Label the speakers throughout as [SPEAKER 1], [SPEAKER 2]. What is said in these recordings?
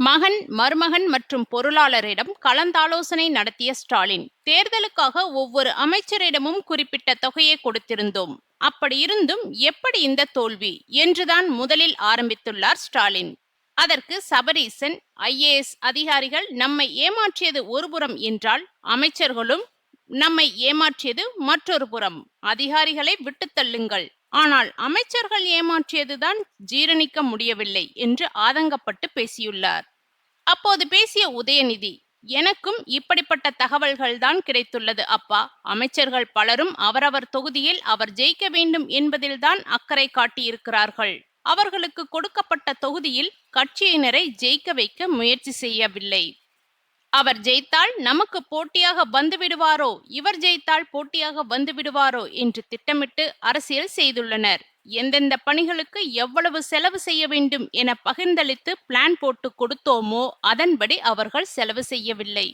[SPEAKER 1] மகன், மருமகன் மற்றும் பொருளாளரிடம் கலந்தாலோசனை நடத்திய ஸ்டாலின், தேர்தலுக்காக ஒவ்வொரு அமைச்சரிடமும் குறிப்பிட்ட தொகையை கொடுத்திருந்தோம். அப்படி இருந்தும் எப்படி இந்த தோல்வி என்றுதான் முதலில் ஆரம்பித்துள்ளார் ஸ்டாலின். அதற்கு சபரீசன், ஐஏஎஸ் அதிகாரிகள் நம்மை ஏமாற்றியது ஒருபுறம் என்றால், அமைச்சர்களும் நம்மை ஏமாற்றியது மற்றொரு புறம். அதிகாரிகளை விட்டுத் தள்ளுங்கள், ஆனால் அமைச்சர்கள் ஏமாற்றியதுதான் ஜீரணிக்க முடியவில்லை என்று ஆதங்கப்பட்டு பேசியுள்ளார். அப்போது பேசிய உதயநிதி, எனக்கும் இப்படிப்பட்ட தகவல்கள்தான் கிடைத்துள்ளது அப்பா. அமைச்சர்கள் பலரும் அவரவர் தொகுதியில் அவர் ஜெயிக்க வேண்டும் என்பதில்தான் அக்கறை காட்டியிருக்கிறார்கள். அவர்களுக்கு கொடுக்கப்பட்ட தொகுதியில் கட்சியினரை ஜெயிக்க வைக்க முயற்சி செய்யவில்லை. அவர் ஜெயித்தால் நமக்கு போட்டியாக வந்துவிடுவாரோ, இவர் ஜெயித்தால் போட்டியாக வந்துவிடுவாரோ என்று திட்டமிட்டு அரசியல் செய்துள்ளனர். எந்தெந்த பணிகளுக்கு எவ்வளவு செலவு செய்ய வேண்டும் என பகிர்ந்தளித்து பிளான் போட்டு கொடுத்தோமோ அதன்படி அவர்கள் செலவு செய்யவில்லை.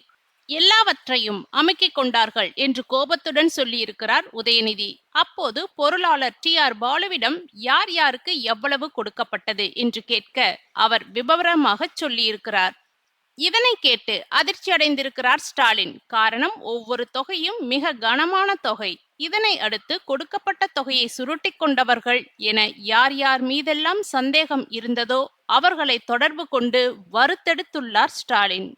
[SPEAKER 1] எல்லாவற்றையும் அமுக்கிக் கொண்டார்கள் என்று கோபத்துடன் சொல்லியிருக்கிறார் உதயநிதி. அப்போது பொருளாளர் TR பாலுவிடம் யார் யாருக்கு எவ்வளவு கொடுக்கப்பட்டது என்று கேட்க அவர் விபரமாக சொல்லியிருக்கிறார். இதனை கேட்டு அதிர்ச்சி அடைந்திருக்கிறார் ஸ்டாலின். காரணம், ஒவ்வொரு தொகையும் மிக கனமான தொகை. இதனை அடுத்து கொடுக்கப்பட்ட தொகையை சுருட்டி கொண்டவர்கள் என யார் யார் மீதெல்லாம் சந்தேகம் இருந்ததோ அவர்களை தொடர்பு கொண்டு வறுத்தெடுத்துள்ளார் ஸ்டாலின்.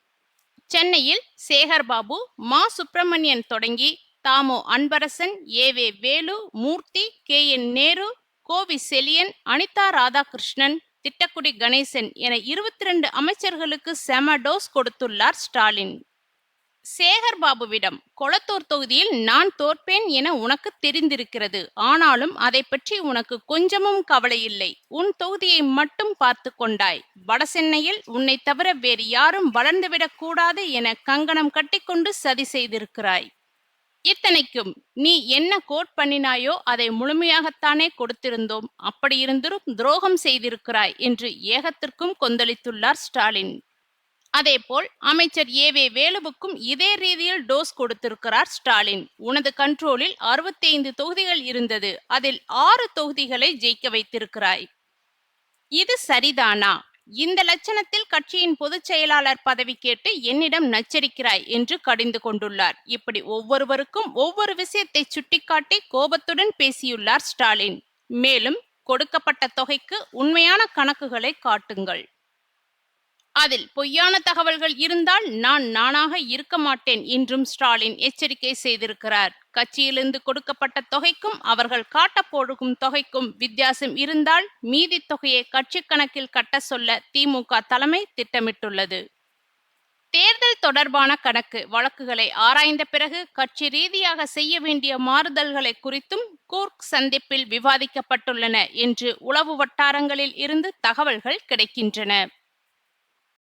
[SPEAKER 1] சென்னையில் சேகர்பாபு, மா சுப்பிரமணியன் தொடங்கி தாமோ அன்பரசன், ஏவே வேலு, மூர்த்தி, KN நேரு, கோவி செலியன், அனிதா ராதாகிருஷ்ணன், திட்டக்குடி கணேசன் என 22 அமைச்சர்களுக்கு செம டோஸ் கொடுத்துள்ளார் ஸ்டாலின். சேகர்பாபுவிடம், கொளத்தூர் தொகுதியில் நான் தோற்பேன் என உனக்கு தெரிந்திருக்கிறது. ஆனாலும் அதை பற்றி உனக்கு கொஞ்சமும் கவலை இல்லை. உன் தொகுதியை மட்டும் பார்த்து கொண்டாய். வடசென்னையில் உன்னை தவிர வேறு யாரும் வளர்ந்துவிடக் கூடாது என கங்கணம் கட்டிக்கொண்டு சதி செய்திருக்கிறாய். இத்தனைக்கும் நீ என்ன கோட் பண்ணினாயோ அதை முழுமையாகத்தானே கொடுத்திருந்தோம். அப்படியிருந்தும் துரோகம் செய்திருக்கிறாய் என்று ஏகத்திற்கும் கொந்தளித்துள்ளார் ஸ்டாலின். அதேபோல் அமைச்சர் ஏவே வேலுவுக்கும் இதே ரீதியில் டோஸ் கொடுத்திருக்கிறார் ஸ்டாலின். உனது கண்ட்ரோலில் 65 தொகுதிகள் இருந்தது. அதில் 6 தொகுதிகளை ஜெயிக்க வைத்திருக்கிறாய். இது சரிதானா? இந்த லட்சணத்தில் கட்சியின் பொதுச் செயலாளர் பதவி கேட்டு என்னிடம் நச்சரிக்கிறாய் என்று கடிந்து கொண்டுள்ளார். இப்படி ஒவ்வொருவருக்கும் ஒவ்வொரு விஷயத்தை சுட்டிக்காட்டி கோபத்துடன் பேசியுள்ளார் ஸ்டாலின். மேலும், கொடுக்கப்பட்ட தொகைக்கு உண்மையான கணக்குகளை காட்டுங்கள். அதில் பொய்யான தகவல்கள் இருந்தால் நான் நானாக இருக்க மாட்டேன் என்றும் ஸ்டாலின் எச்சரிக்கை செய்திருக்கிறார். கட்சியிலிருந்து கொடுக்கப்பட்ட தொகைக்கும் அவர்கள் காட்டப்போகும் தொகைக்கும் வித்தியாசம் இருந்தால் மீதி தொகையை கட்சி கணக்கில் கட்ட சொல்ல திமுக தலைமை திட்டமிட்டுள்ளது. தேர்தல் தொடர்பான கணக்கு வழக்குகளை ஆராய்ந்த பிறகு கட்சி ரீதியாக செய்ய வேண்டிய மாறுதல்களை குறித்தும் கூர்க் சந்திப்பில் விவாதிக்கப்பட்டுள்ளன என்று உளவு வட்டாரங்களில் இருந்து தகவல்கள் கிடைக்கின்றன.